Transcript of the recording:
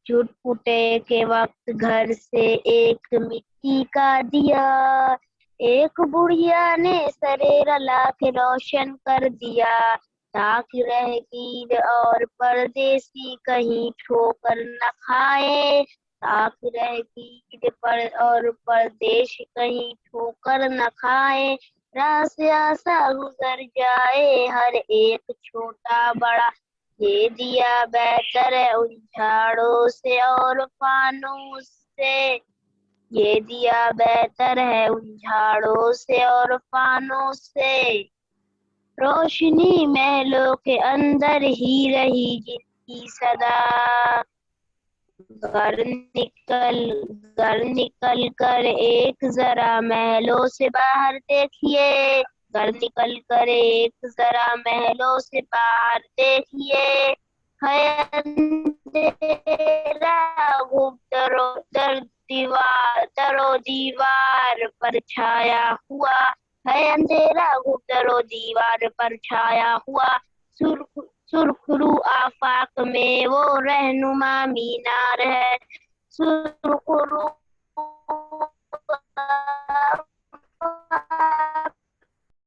छुटपुटे के वक्त घर से एक मिट्टी का दिया, एक बुढ़िया ने सरेरा ला के रोशन कर दिया, ताकि रहगीर और परदेसी कहीं ठोकर न खाए, ताकि रहगीर पर और परदेसी कहीं ठोकर न खाए, राह से आसा गुजर जाए हर एक छोटा बड़ा, ये दिया बेहतर है उन झाड़ों से और फानूस से, ये दिया बेहतर है उन झाड़ों से और फानूस से, रोशनी महलों के अंदर ही रही जिसकी सदा, घर निकल घर निकल कर एक जरा महलों से बाहर देखिए, घर निकल कर एक जरा महलों से बाहर देखिए, है अंधेरा दरो दीवार पर छाया हुआ, है अंधेरा दरो दीवार पर छाया हुआ, सुरखरू आफाक में वो रहनुमा मीनार है, सुरखरू